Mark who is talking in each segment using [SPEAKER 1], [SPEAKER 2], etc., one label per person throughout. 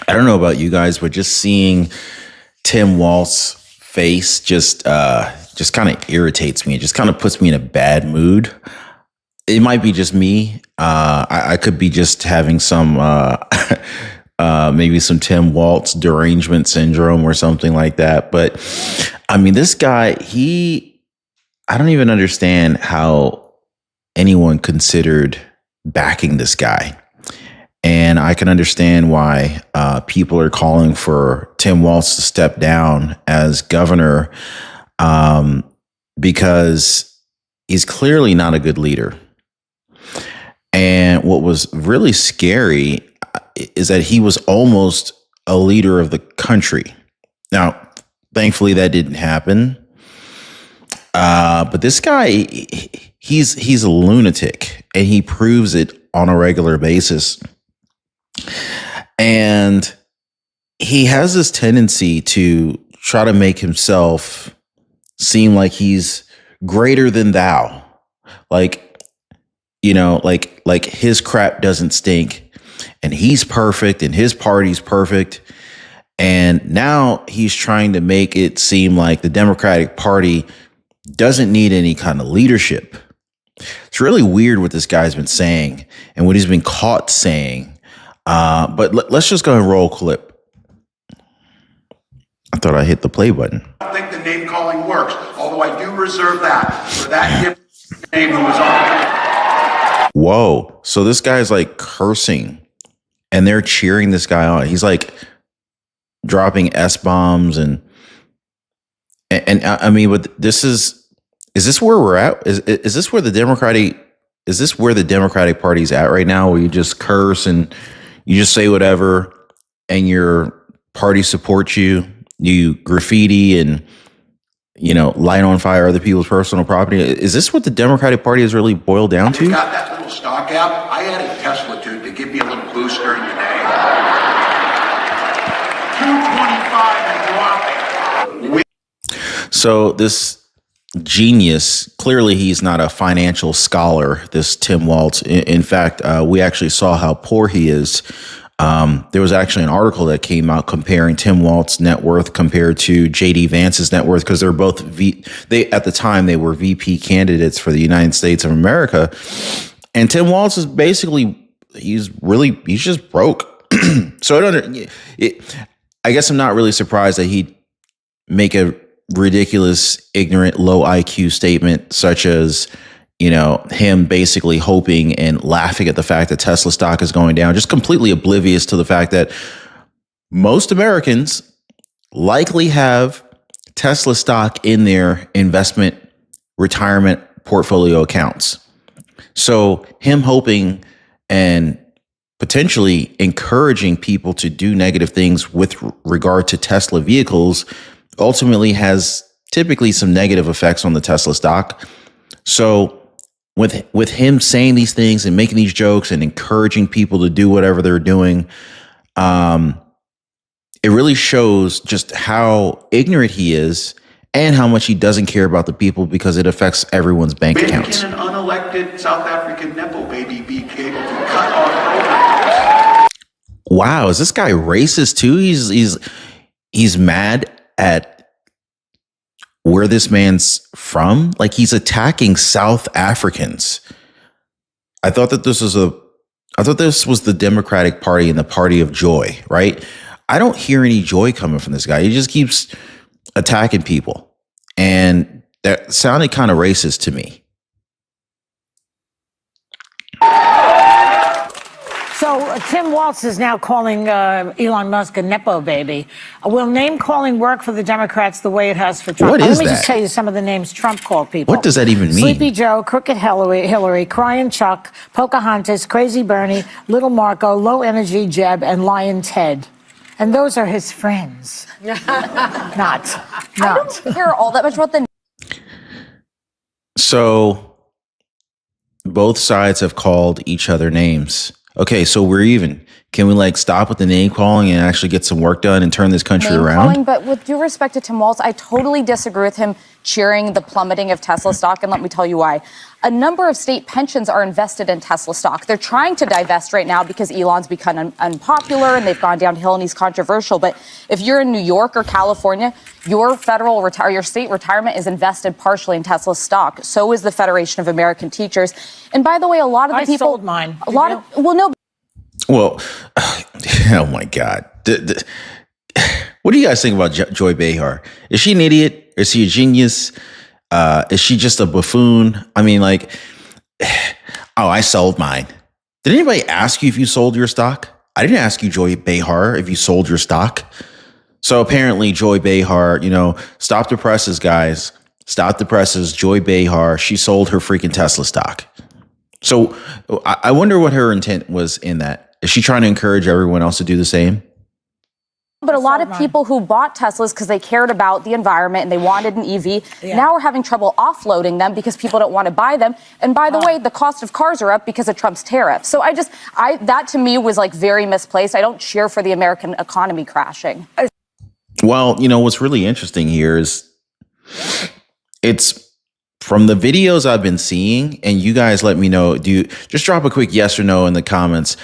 [SPEAKER 1] I don't know about you guys, but just seeing Tim Walz's face just kind of irritates me. It just kind of puts me in a bad mood. It might be just me. I could be just having some maybe some Tim Walz derangement syndrome or something like that. But I mean, this guy, I don't even understand how anyone considered backing this guy. And I can understand why people are calling for Tim Walz to step down as governor, because he's clearly not a good leader. And what was really scary is that he was almost a leader of the country. Now, thankfully, that didn't happen. But this guy, he's a lunatic, and he proves it on a regular basis. And he has this tendency to try to make himself seem like he's greater than thou. Like, you know, like his crap doesn't stink and he's perfect and his party's perfect. And now he's trying to make it seem like the Democratic Party doesn't need any kind of leadership. It's really weird what this guy's been saying and what he's been caught saying. But let's just go and roll a clip. I thought I hit the play button.
[SPEAKER 2] I don't think the name calling works, although I do reserve that for that name who was on.
[SPEAKER 1] Whoa. So this guy's like cursing and they're cheering this guy on. He's like dropping S-bombs and I mean, but is this where we're at? Is this where the Democratic Party's at right now, where you just curse and you just say whatever and your party supports you, you graffiti and, you know, light on fire other people's personal property? Is this what the Democratic Party has really boiled down to?
[SPEAKER 2] You got that little stock app? I added Tesla to give me a little boost during the day. 225 and dropping.
[SPEAKER 1] So this genius, clearly he's not a financial scholar, this Tim Walz. In fact, we actually saw how poor he is. There was actually an article that came out comparing Tim Walz's net worth compared to J.D. Vance's net worth, because they're both at the time they were VP candidates for the United States of America. And Tim Walz is basically, he's just broke. So I guess I'm not really surprised that he'd make a ridiculous, ignorant, low IQ statement such as, you know, him basically hoping and laughing at the fact that Tesla stock is going down, just completely oblivious to the fact that most Americans likely have Tesla stock in their investment retirement portfolio accounts. So him hoping and potentially encouraging people to do negative things with regard to Tesla vehicles ultimately has typically some negative effects on the Tesla stock. So with him saying these things and making these jokes and encouraging people to do whatever they're doing, it really shows just how ignorant he is and how much he doesn't care about the people, because it affects everyone's bank accounts.
[SPEAKER 2] Can an unelected South African Nepo baby be able to cut our programs?
[SPEAKER 1] Wow, is this guy racist too? He's mad at where this man's from. Like, he's attacking South Africans. I thought this was the Democratic Party and the party of joy, right? I don't hear any joy coming from this guy. He just keeps attacking people. And that sounded kind of racist to me.
[SPEAKER 3] So Tim Walz is now calling Elon Musk a Nepo baby. Will name-calling work for the Democrats the way it has for Trump?
[SPEAKER 1] What is
[SPEAKER 3] Let me
[SPEAKER 1] that?
[SPEAKER 3] just tell you some of the names Trump called people.
[SPEAKER 1] What does that even mean?
[SPEAKER 3] Sleepy Joe, Crooked Hillary, Crying Chuck, Pocahontas, Crazy Bernie, Little Marco, Low Energy Jeb, and Lion Ted. And those are his friends. not.
[SPEAKER 4] I don't care all that much about the.
[SPEAKER 1] So both sides have called each other names. Okay, so we're even. Can we stop with the name calling and actually get some work done and turn this country around?
[SPEAKER 4] But with due respect to Tim Walz, I totally disagree with him cheering the plummeting of Tesla stock, and let me tell you why. A number of state pensions are invested in Tesla stock. They're trying to divest right now because Elon's become unpopular and they've gone downhill and he's controversial. But if you're in New York or California, your your state retirement is invested partially in Tesla stock. So is the Federation of American Teachers. And by the way, a lot of the people
[SPEAKER 3] sold mine.
[SPEAKER 1] Well, oh my God. What do you guys think about Joy Behar? Is she an idiot? Is she a genius? Is she just a buffoon? I mean, like, oh, I sold mine. Did anybody ask you if you sold your stock? I didn't ask you, Joy Behar, if you sold your stock. So apparently Joy Behar, stop the presses, guys. Stop the presses. Joy Behar, she sold her freaking Tesla stock. So I wonder what her intent was in that. Is she trying to encourage everyone else to do the same?
[SPEAKER 4] But a lot of people who bought Teslas because they cared about the environment and they wanted an EV, now are having trouble offloading them because people don't want to buy them. And by the way, the cost of cars are up because of Trump's tariffs. So that to me was like very misplaced. I don't cheer for the American economy crashing.
[SPEAKER 1] Well, what's really interesting here is it's from the videos I've been seeing, and you guys let me know, just drop a quick yes or no in the comments.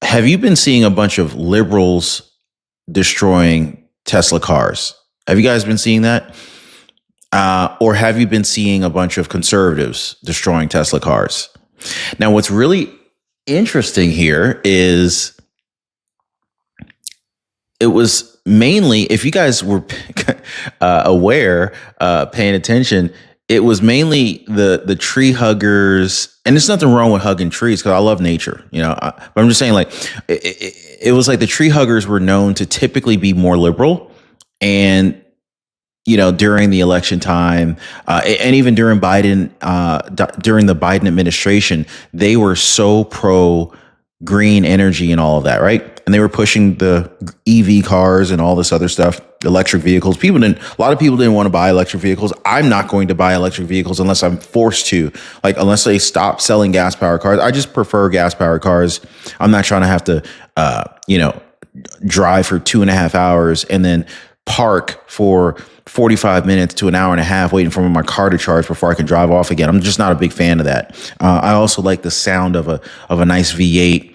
[SPEAKER 1] Have you been seeing a bunch of liberals destroying Tesla cars? Have you guys been seeing that? Or have you been seeing a bunch of conservatives destroying Tesla cars? Now, what's really interesting here is it was mainly, if you guys were aware, paying attention, it was mainly the tree huggers, and there's nothing wrong with hugging trees because I love nature, but I'm just saying, like, it was like the tree huggers were known to typically be more liberal, and during the election time, and even during during the Biden administration, they were so pro green energy and all of that, right? And they were pushing the EV cars and all this other stuff, electric vehicles. A lot of people didn't want to buy electric vehicles. I'm not going to buy electric vehicles unless I'm forced to, like, unless they stop selling gas powered cars. I just prefer gas powered cars. I'm not trying to have to, drive for 2.5 hours and then park for 45 minutes to an hour and a half waiting for my car to charge before I can drive off again. I'm just not a big fan of that. I also like the sound of a nice V8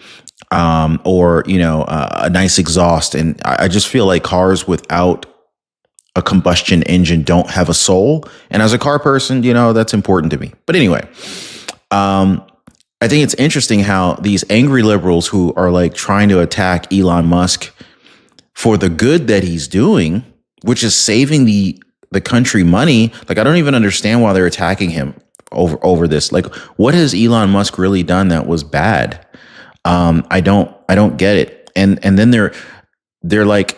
[SPEAKER 1] or a nice exhaust, and I just feel like cars without a combustion engine don't have a soul. And as a car person, that's important to me. But anyway, I think it's interesting how these angry liberals who are like trying to attack Elon Musk for the good that he's doing, which is saving the country money. Like, I don't even understand why they're attacking him over this. Like, what has Elon Musk really done that was bad? I don't get it. And then they're like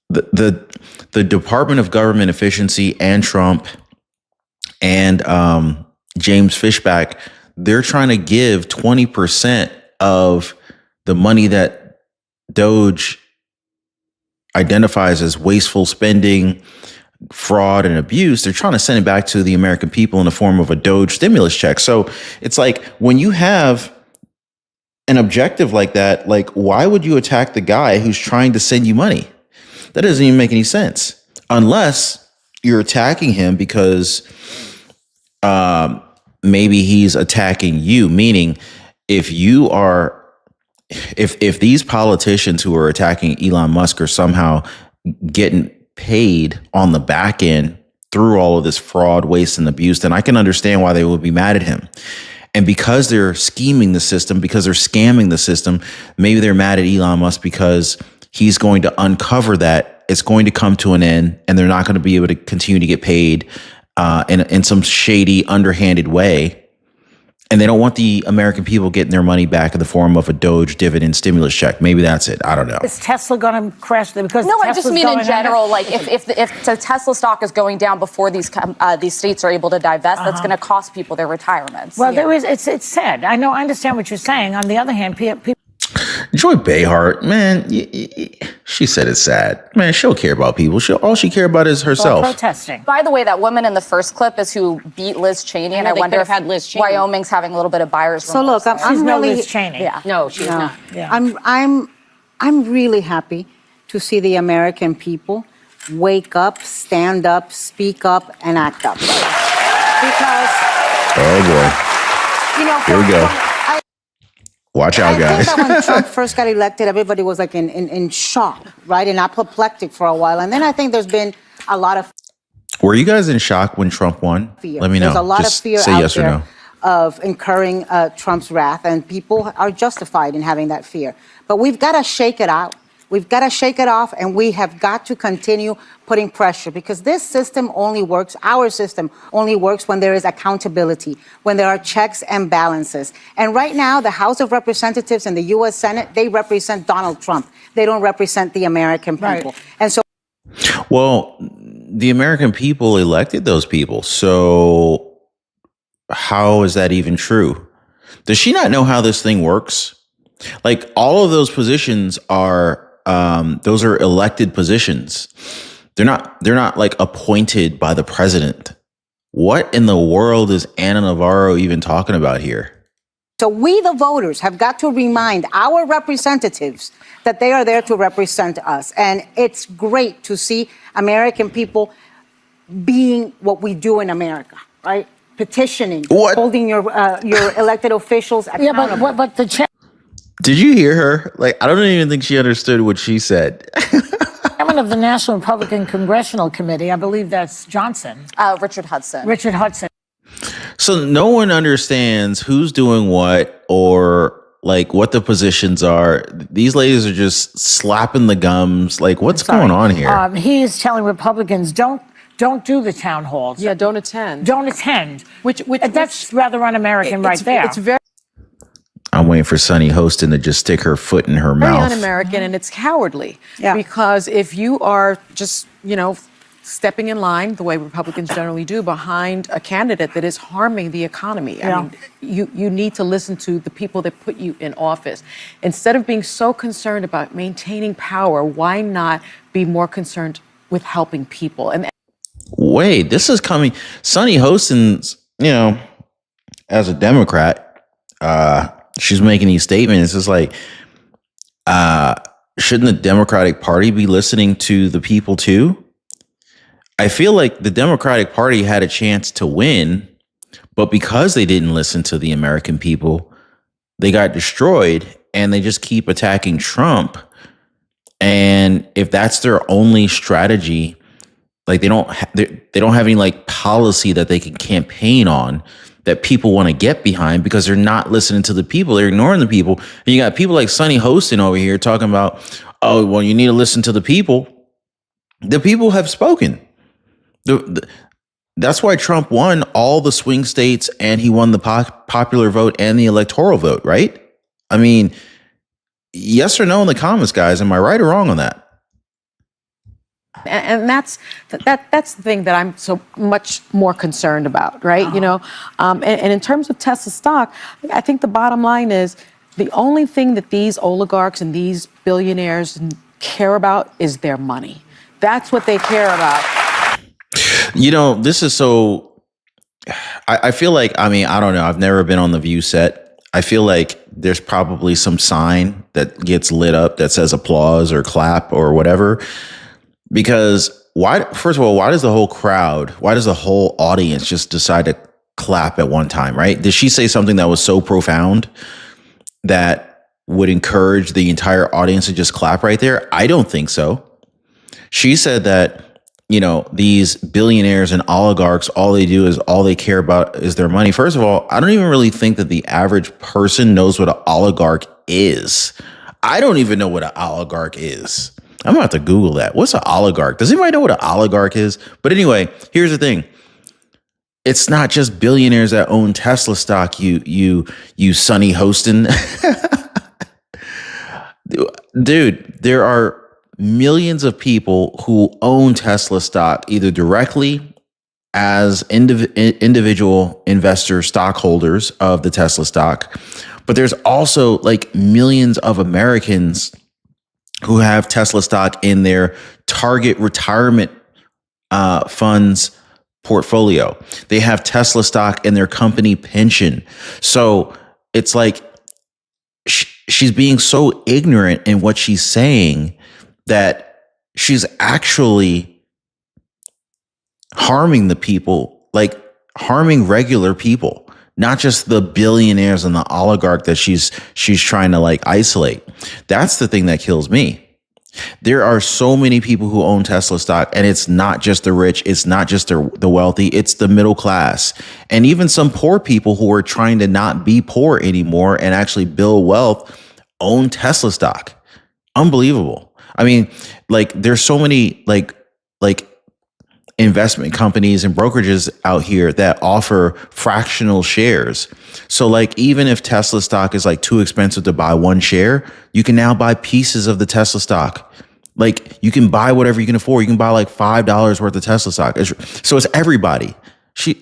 [SPEAKER 1] the Department of Government Efficiency and Trump and James Fishback, they're trying to give 20% of the money that Doge identifies as wasteful spending, fraud, and abuse. They're trying to send it back to the American people in the form of a Doge stimulus check. So it's like, when you have an objective like that, like, why would you attack the guy who's trying to send you money? That doesn't even make any sense, unless you're attacking him because maybe he's attacking you, meaning if these politicians who are attacking Elon Musk are somehow getting paid on the back end through all of this fraud, waste, and abuse, then I can understand why they would be mad at him. And because they're scheming the system, because they're scamming the system, maybe they're mad at Elon Musk because he's going to uncover that. It's going to come to an end, and they're not going to be able to continue to get paid in some shady, underhanded way. And they don't want the American people getting their money back in the form of a Doge dividend stimulus check. Maybe that's it. I don't know.
[SPEAKER 3] Is Tesla going to crash? Because
[SPEAKER 4] no, I
[SPEAKER 3] Tesla's
[SPEAKER 4] just mean in general,
[SPEAKER 3] under?
[SPEAKER 4] like if the Tesla stock is going down before these states are able to divest, that's going to cost people their retirements.
[SPEAKER 3] Well, it's sad. I understand what you're saying. On the other hand, people.
[SPEAKER 1] Joy Behar, man, she said it's sad. Man, she'll care about people. All she care about is herself.
[SPEAKER 3] Protesting.
[SPEAKER 4] By the way, that woman in the first clip is who beat Liz Cheney, and I wonder if
[SPEAKER 5] Liz Cheney.
[SPEAKER 4] Wyoming's having a little bit of buyer's
[SPEAKER 5] So
[SPEAKER 4] remorse.
[SPEAKER 5] look, I'm
[SPEAKER 3] She's no
[SPEAKER 5] really
[SPEAKER 3] Liz Cheney.
[SPEAKER 4] Yeah.
[SPEAKER 5] No, she's not.
[SPEAKER 3] Yeah.
[SPEAKER 5] I'm really happy to see the American people wake up, stand up, speak up, and act up. Because,
[SPEAKER 1] Oh boy.
[SPEAKER 5] you know,
[SPEAKER 1] Here we go. Watch out,
[SPEAKER 5] I
[SPEAKER 1] guys.
[SPEAKER 5] think that when Trump first got elected, everybody was like in shock, right? And apoplectic for a while. And then I think there's been a lot of
[SPEAKER 1] Were you guys in shock when Trump won?
[SPEAKER 5] fear.
[SPEAKER 1] Let me know.
[SPEAKER 5] There's a lot
[SPEAKER 1] Just
[SPEAKER 5] of fear
[SPEAKER 1] say
[SPEAKER 5] out
[SPEAKER 1] yes or
[SPEAKER 5] there
[SPEAKER 1] no.
[SPEAKER 5] of incurring Trump's wrath, and people are justified in having that fear. But we've got to shake it out. We've got to shake it off, and we have got to continue putting pressure, because this system only works, our system only works when there is accountability, when there are checks and balances. And right now, the House of Representatives and the U.S. Senate, they represent Donald Trump. They don't represent the American people.
[SPEAKER 3] Right.
[SPEAKER 5] And so
[SPEAKER 1] Well, the American people elected those people. So how is that even true? Does she not know how this thing works? Like, all of those positions are those are elected positions. They're not like appointed by the president. What in the world is Ana Navarro even talking about here?
[SPEAKER 5] So we, the voters, have got to remind our representatives that they are there to represent us. And it's great to see American people being what we do in America, right? Petitioning,
[SPEAKER 1] What?
[SPEAKER 5] holding your elected officials accountable.
[SPEAKER 3] Yeah, but the
[SPEAKER 1] Did you hear her? Like, I don't even think she understood what she said.
[SPEAKER 3] chairman of the National Republican Congressional Committee, I believe that's Johnson,
[SPEAKER 4] Richard Hudson.
[SPEAKER 3] Richard Hudson.
[SPEAKER 1] So no one understands who's doing what, or like what the positions are. These ladies are just slapping the gums. Like, what's going on here?
[SPEAKER 3] He is telling Republicans, don't do the town halls.
[SPEAKER 6] Yeah, don't attend.
[SPEAKER 3] Don't attend.
[SPEAKER 6] Which
[SPEAKER 3] That's rather un-American right there.
[SPEAKER 6] It's very
[SPEAKER 1] I'm waiting for Sunny Hostin to just stick her foot in her mouth.
[SPEAKER 6] un-American, and it's cowardly.
[SPEAKER 5] Yeah.
[SPEAKER 6] Because if you are just, stepping in line, the way Republicans generally do, behind a candidate that is harming the economy,
[SPEAKER 3] Yeah.
[SPEAKER 6] I mean, you need to listen to the people that put you in office. Instead of being so concerned about maintaining power, why not be more concerned with helping people? And
[SPEAKER 1] Wait, this is coming. Sunny Hostin's, as a Democrat, she's making these statements. It's like, shouldn't the Democratic Party be listening to the people too? I feel like the Democratic Party had a chance to win, but because they didn't listen to the American people, they got destroyed, and they just keep attacking Trump. And if that's their only strategy, like they don't have any like policy that they can campaign on that people want to get behind, because they're not listening to the people. They're ignoring the people. And you got people like Sunny Hostin over here talking about, oh, well, you need to listen to the people. The people have spoken. That's why Trump won all the swing states, and he won the popular vote and the electoral vote, right? I mean, yes or no in the comments, guys. Am I right or wrong on that?
[SPEAKER 6] And that's the thing that I'm so much more concerned about, right? And in terms of Tesla stock, I think the bottom line is the only thing that these oligarchs and these billionaires care about is their money. That's what they care about.
[SPEAKER 1] This is so. I feel like, I don't know. I've never been on the View set. I feel like there's probably some sign that gets lit up that says applause or clap or whatever. Because first of all, why does the whole crowd, why does the whole audience just decide to clap at one time, right? Did she say something that was so profound that would encourage the entire audience to just clap right there? I don't think so. She said that, these billionaires and oligarchs, all they care about is their money. First of all, I don't even really think that the average person knows what an oligarch is. I don't even know what an oligarch is. I'm gonna have to Google that. What's an oligarch? Does anybody know what an oligarch is? But anyway, here's the thing. It's not just billionaires that own Tesla stock, you Sunny Hostin. Dude, there are millions of people who own Tesla stock, either directly as individual investor stockholders of the Tesla stock. But there's also like millions of Americans who have Tesla stock in their target retirement funds portfolio. They have Tesla stock in their company pension. So it's like she's being so ignorant in what she's saying that she's actually harming the people, like harming regular people, not just the billionaires and the oligarch that she's trying to like isolate. That's the thing that kills me. There are so many people who own Tesla stock, and it's not just the rich. It's not just the wealthy. It's the middle class, and even some poor people who are trying to not be poor anymore and actually build wealth own Tesla stock. Unbelievable. I mean, like there's so many like investment companies and brokerages out here that offer fractional shares. So like even if Tesla stock is like too expensive to buy one share, you can now buy pieces of the Tesla stock. Like you can buy whatever you can afford. You can buy like $5 worth of Tesla stock. So it's everybody.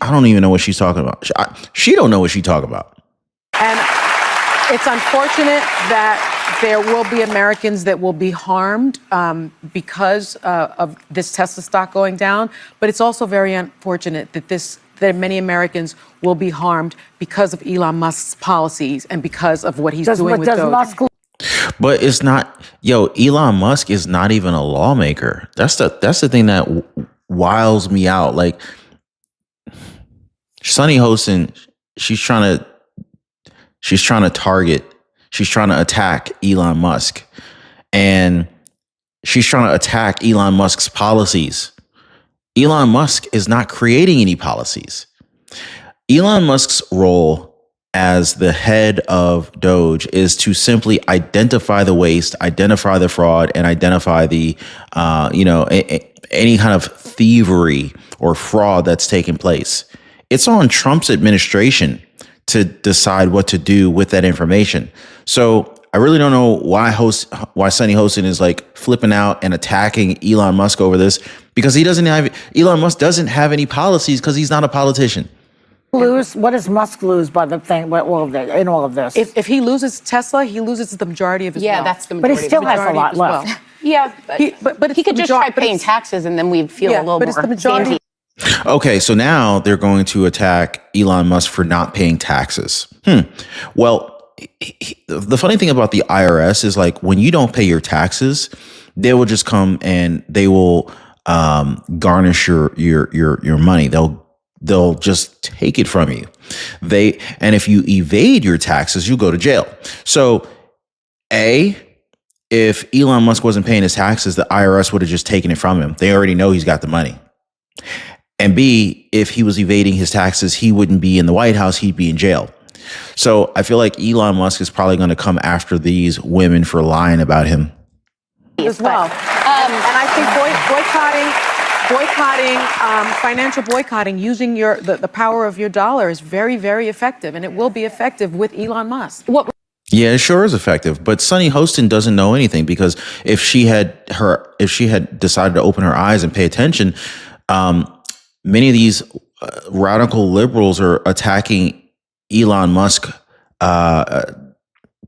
[SPEAKER 1] I don't even know what she's talking about. She don't know what she's talking about.
[SPEAKER 6] And it's unfortunate that there will be Americans that will be harmed because of this Tesla stock going down. But it's also very unfortunate that many Americans will be harmed because of Elon Musk's policies and because of what he's doing with those.
[SPEAKER 1] But it's not, Elon Musk is not even a lawmaker. That's the thing that wiles me out. Like Sunny Hostin, she's trying to attack Elon Musk, and she's trying to attack Elon Musk's policies. Elon Musk is not creating any policies. Elon Musk's role as the head of Doge is to simply identify the waste, identify the fraud, and identify the, any kind of thievery or fraud that's taken place. It's on Trump's administration to decide what to do with that information. So I really don't know why Sunny Hostin is like flipping out and attacking Elon Musk over this, because Elon Musk doesn't have any policies because he's not a politician.
[SPEAKER 3] What does Musk lose by the thing in all of this?
[SPEAKER 6] If he loses Tesla, he loses the majority of his wealth.
[SPEAKER 7] That's the majority.
[SPEAKER 3] But he still has a lot left.
[SPEAKER 7] Yeah, but he could just try paying taxes, and then we'd feel a little more fancy.
[SPEAKER 1] Okay, so now they're going to attack Elon Musk for not paying taxes. Well, the funny thing about the IRS is like when you don't pay your taxes, they will just come and they will garnish your money. They'll just take it from you. And if you evade your taxes, you go to jail. So if Elon Musk wasn't paying his taxes, the IRS would have just taken it from him. They already know he's got the money. And B, if he was evading his taxes, he wouldn't be in the White House, he'd be in jail. So I feel like Elon Musk is probably going to come after these women for lying about him.
[SPEAKER 6] As well. And I think financial boycotting, using the power of your dollar is very, very effective. And it will be effective with Elon Musk.
[SPEAKER 1] Yeah, it sure is effective. But Sunny Hostin doesn't know anything, because if she had decided to open her eyes and pay attention, many of these radical liberals are attacking Elon Musk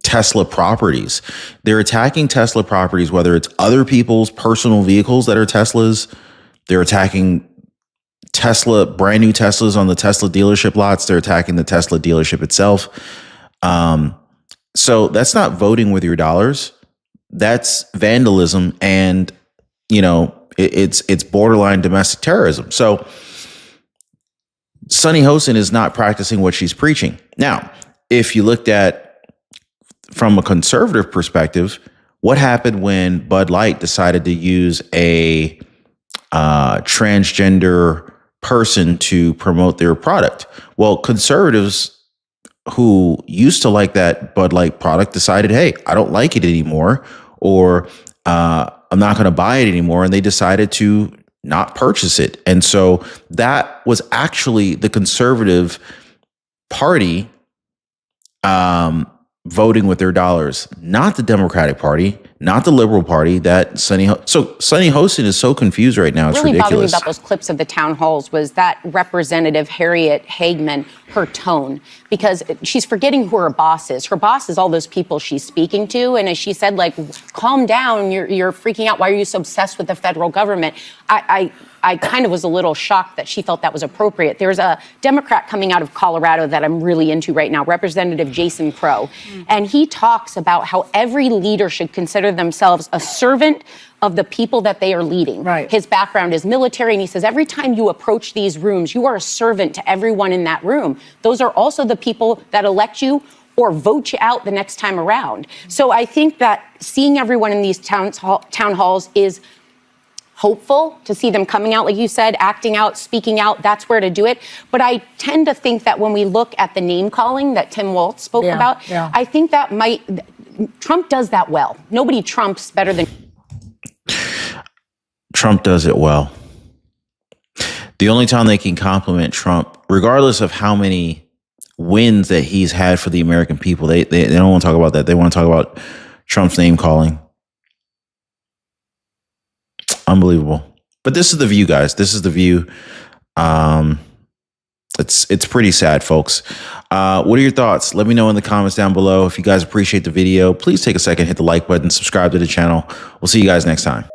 [SPEAKER 1] Tesla properties. They're attacking Tesla properties, whether it's other people's personal vehicles that are Teslas. They're attacking brand new Teslas on the Tesla dealership lots. They're attacking the Tesla dealership itself. So that's not voting with your dollars. That's vandalism, and it's borderline domestic terrorism. So Sunny Hostin is not practicing what she's preaching. Now, if you looked at from a conservative perspective, what happened when Bud Light decided to use a transgender person to promote their product? Well, conservatives who used to like that Bud Light product decided, hey, I don't like it anymore, or I'm not going to buy it anymore. And they decided to not purchase it. And so that was actually the conservative party voting with their dollars, not the Democratic Party, not the Liberal Party. Sunny Hostin is so confused right now. It's
[SPEAKER 7] really
[SPEAKER 1] ridiculous.
[SPEAKER 7] Bothered me about those clips of the town halls was that Representative Harriet Hagman, her tone, because she's forgetting who her boss is. Her boss is all those people she's speaking to. And as she said, like, calm down, you're freaking out. Why are you so obsessed with the federal government? I kind of was a little shocked that she felt that was appropriate. There's a Democrat coming out of Colorado that I'm really into right now, Representative Jason Crow. And he talks about how every leader should consider themselves a servant of the people that they are leading.
[SPEAKER 3] Right.
[SPEAKER 7] His background is military, and he says every time you approach these rooms, you are a servant to everyone in that room. Those are also the people that elect you or vote you out the next time around. So I think that seeing everyone in these town halls is hopeful, to see them coming out, like you said, acting out, speaking out. That's where to do it. But I tend to think that when we look at the name calling that Tim Walz spoke about, I think that Trump does that well. Nobody trumps better than
[SPEAKER 1] Trump does it well. The only time they can compliment Trump, regardless of how many wins that he's had for the American people, they don't want to talk about that. They want to talk about Trump's name calling. Unbelievable. But this is the view, guys. This is the view. It's pretty sad, folks. What are your thoughts? Let me know in the comments down below. If you guys appreciate the video, please take a second, hit the like button, subscribe to the channel. We'll see you guys next time.